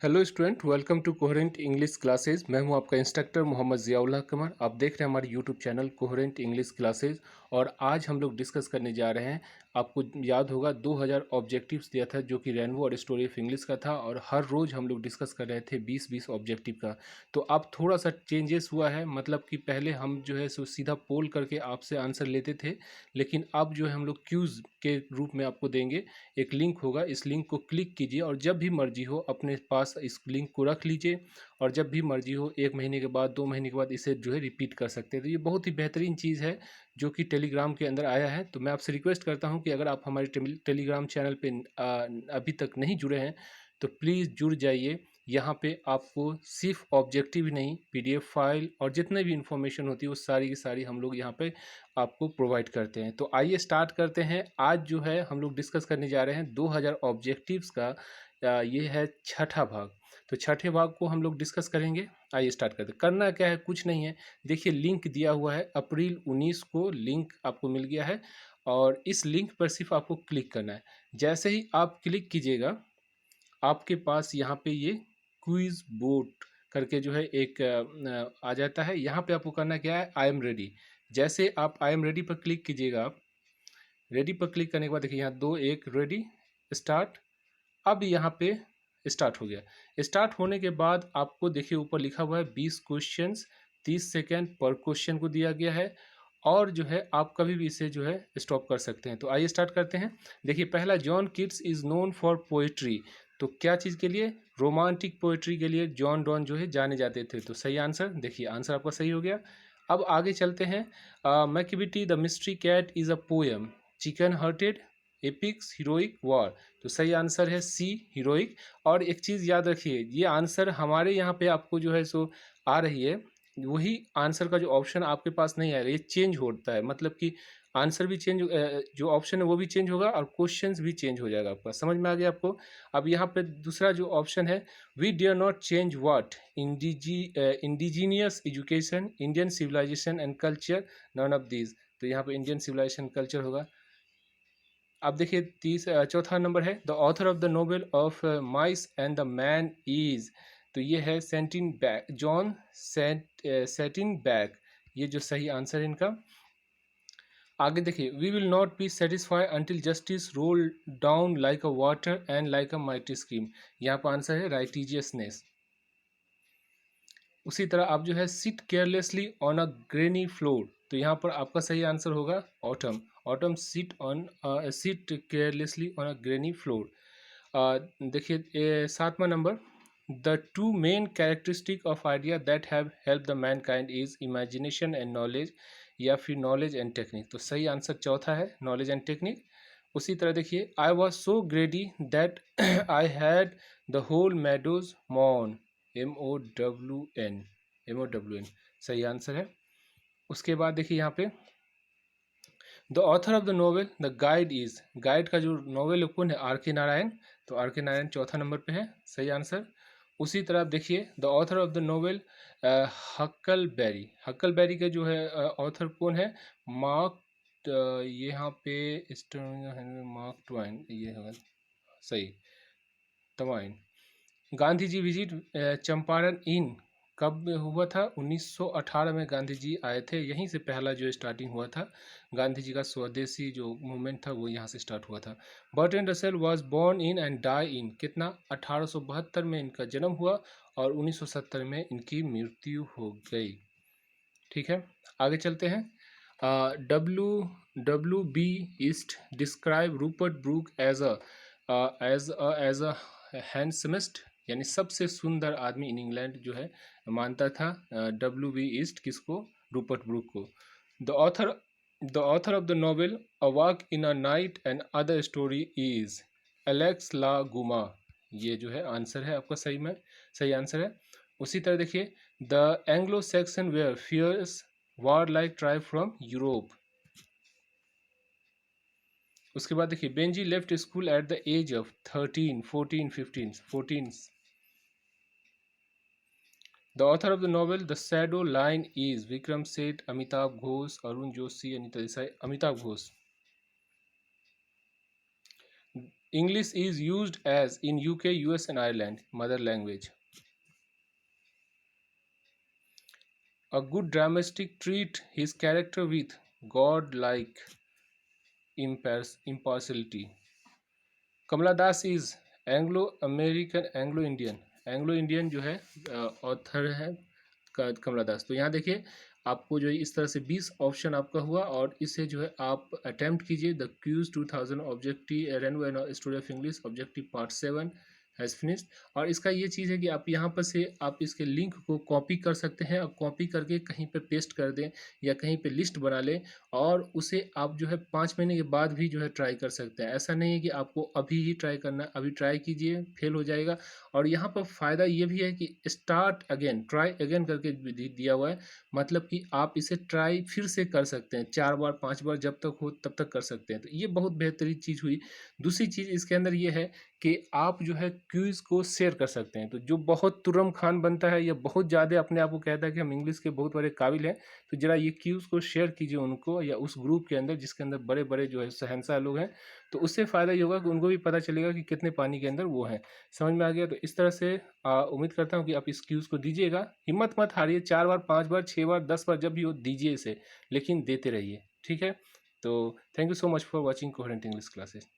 Hello student, welcome to coherent English classes. मैं हूं आपका इंस्ट्रक्टर मोहम्मद ज़ियाउल्लाह कमर। आप देख रहे हैं हमारे YouTube channel coherent English classes. और आज हम लोग डिस्कस करने जा रहे हैं। आपको याद होगा 2000 ऑब्जेक्टिव्स दिया था, जो कि रेनबो और स्टोरी ऑफ इंग्लिश का था, और हर रोज़ हम लोग डिस्कस कर रहे थे 20-20 ऑब्जेक्टिव का। तो अब थोड़ा सा चेंजेस हुआ है, मतलब कि पहले हम जो है सो सीधा पोल करके आपसे आंसर लेते थे, लेकिन अब जो है हम लोग क्यूज़ के रूप में आपको देंगे। एक लिंक होगा, इस लिंक को क्लिक कीजिए और जब भी मर्जी हो अपने पास इस लिंक को रख लीजिए, और जब भी मर्जी हो 1 महीने के बाद, 2 महीने के बाद इसे जो है रिपीट कर सकते हैं। तो ये बहुत ही बेहतरीन चीज़ है जो कि टेलीग्राम के अंदर आया है। तो मैं आपसे रिक्वेस्ट करता हूँ कि अगर आप हमारे टेलीग्राम चैनल पे अभी तक नहीं जुड़े हैं तो प्लीज़ जुड़ जाइए। यहाँ पे आपको सिर्फ ऑब्जेक्टिव ही नहीं, पीडीएफ फाइल और जितने भी इंफॉर्मेशन होती है वो सारी की सारी हम लोग यहाँ पे आपको प्रोवाइड करते हैं। तो आइए स्टार्ट करते हैं। आज जो है हम लोग डिस्कस करने जा रहे हैं 2000 ऑब्जेक्टिव्स का। ये है छठा भाग। तो छठे भाग को हम लोग डिस्कस करेंगे। आइए स्टार्ट करते हैं। करना क्या है, कुछ नहीं है। देखिए लिंक दिया हुआ है, अप्रैल 19 को लिंक आपको मिल गया है, और इस लिंक पर सिर्फ आपको क्लिक करना है। जैसे ही आप क्लिक कीजिएगा, आपके पास यहाँ पे ये क्विज बोर्ड करके जो है एक आ जाता है। यहाँ पे आपको करना क्या है, आई एम रेडी। जैसे आप आई एम रेडी पर क्लिक कीजिएगा, आप रेडी पर क्लिक करने के बाद देखिए यहाँ 2 1 रेडी स्टार्ट। अब यहाँ पे स्टार्ट हो गया। स्टार्ट होने के बाद आपको देखिए ऊपर लिखा हुआ है 20 क्वेश्चंस, 30 सेकेंड पर क्वेश्चन को दिया गया है, और जो है आप कभी भी इसे जो है स्टॉप कर सकते हैं। तो आइए स्टार्ट करते हैं। देखिए पहला, John Keats is known for poetry. तो क्या चीज़ के लिए? रोमांटिक पोइट्री के लिए जॉन डॉन जो है जाने जाते थे। तो सही आंसर, देखिए आंसर आपका सही हो गया। अब आगे चलते हैं। Macavity the mystery cat is a poem. Chicken hearted, epics, heroic, war. तो सही आंसर है सी, हीरोइक। और एक चीज़ याद रखिए, ये आंसर हमारे यहाँ पे आपको जो है सो आ रही है, वही आंसर का जो ऑप्शन आपके पास नहीं आएगा, ये चेंज होता है। मतलब कि आंसर भी चेंज, जो ऑप्शन है वो भी चेंज होगा और क्वेश्चंस भी चेंज हो जाएगा। आपका समझ में आ गया आपको? अब यहाँ पे दूसरा जो ऑप्शन है, we dare not change what, indigenous education, Indian civilisation and culture, none of these. तो यहाँ पे इंडियन सिविलाइजेशन कल्चर होगा। अब देखिए चौथा नंबर है, the author of the novel of mice and the man is. तो ये है Steinbeck, John Steinbeck. ये जो सही आंसर है इनका। आगे देखिए, we will not be satisfy until justice roll down like a water and like a mighty scream. यहाँ पर आंसर है राइटिजियसनेस। उसी तरह आप जो है sit carelessly on a grainy floor. तो यहाँ पर आपका सही आंसर होगा autumn. Autumn sit carelessly on a grainy floor. देखिए 7वां number, the two main characteristic of idea that have help the mankind is imagination and knowledge, या फिर नॉलेज एंड टेक्निक। तो सही आंसर चौथा है, नॉलेज एंड टेक्निक। उसी तरह देखिए, I was so greedy that I had the whole meadows mown, MOWN, MOWN सही आंसर है। उसके बाद देखिए यहाँ पे, the author of the novel the guide is. Guide का जो नोवेल है कौन है? R K Narayan. तो R K नारायण चौथा नंबर पे है, सही आंसर। उसी तरह आप देखिए, the author of the novel Huckleberry. Huckleberry का जो है ऑथर कौन है? मार्क, यहाँ पे मार्क ट्वाइन, ये होगा सही, ट्वाइन। गांधी जी विजिट चंपारण इन कब हुआ था? 1918 में गांधी जी आए थे। यहीं से पहला जो स्टार्टिंग हुआ था, गांधी जी का स्वदेशी जो मूवमेंट था वो यहाँ से स्टार्ट हुआ था। Bertrand Russell was born in and die in कितना? 1872 में इनका जन्म हुआ और 1970 में इनकी मृत्यु हो गई। ठीक है, आगे चलते हैं। डब्ल्यू बी ईस्ट describe Rupert Brooke as a handsomest, यानी सबसे सुंदर आदमी इन इंग्लैंड जो है मानता था W.B. ईस्ट किसको? रूपर्ट ब्रूक को। The author of the novel a walk in a night and other story is Alex La Guma. ये जो है आंसर है आपका, सही में सही आंसर है। उसी तरह देखिए, the Anglo Saxon were fierce war like tribe from Europe. उसके बाद देखिए, Benjy left school at the age of 13 14 15 14। The author of the novel the shadow line is Vikram Seth, Amitav Ghosh, Arun Joshi, Anita Desai. Amitav Ghosh. English is used as in UK, US and Ireland, mother language. A good dramatic treat his character with god-like impartiality. Kamala Das is Anglo American Anglo Indian जो है author है कमला दास। तो यहाँ देखिए आपको जो है इस तरह से 20 ऑप्शन आपका हुआ और इससे जो है आप अटेम्प्ट कीजिए the cues 2000 objective rainbow and story of English objective part 7 has finished. और इसका ये चीज़ है कि आप यहाँ पर से आप इसके लिंक को कॉपी कर सकते हैं और कॉपी करके कहीं पे पेस्ट कर दें या कहीं पे लिस्ट बना लें और उसे आप जो है 5 महीने के बाद भी जो है ट्राई कर सकते हैं। ऐसा नहीं है कि आपको अभी ही ट्राई करना, अभी ट्राई कीजिए फेल हो जाएगा। और यहाँ पर फ़ायदा ये भी है कि स्टार्ट अगेन, ट्राई अगेन करके दिया हुआ है, मतलब कि आप इसे ट्राई फिर से कर सकते हैं 4 बार 5 बार जब तक हो तब तक कर सकते हैं। तो ये बहुत बेहतरीन चीज़ हुई। दूसरी चीज़ इसके अंदर ये है कि आप जो है क्विज़ को शेयर कर सकते हैं। तो जो बहुत तुर्रम खान बनता है या बहुत ज़्यादा अपने आप को कहता है कि हम इंग्लिश के बहुत बड़े काबिल हैं, तो ज़रा ये क्यूज़ को शेयर कीजिए उनको या उस ग्रुप के अंदर जिसके अंदर बड़े बड़े जो है शहंशाह लोग हैं। तो उससे फ़ायदा ये होगा कि उनको भी पता चलेगा कि कितने पानी के अंदर वो हैं। समझ में आ गया? तो इस तरह से उम्मीद करता हूँ कि आप इस क्यूज़ को दीजिएगा। हिम्मत मत हारिए, 4 बार 5 बार 6 बार 10 बार जब भी हो दीजिए इसे, लेकिन देते रहिए। ठीक है? तो thank you so much for watching coherent English classes.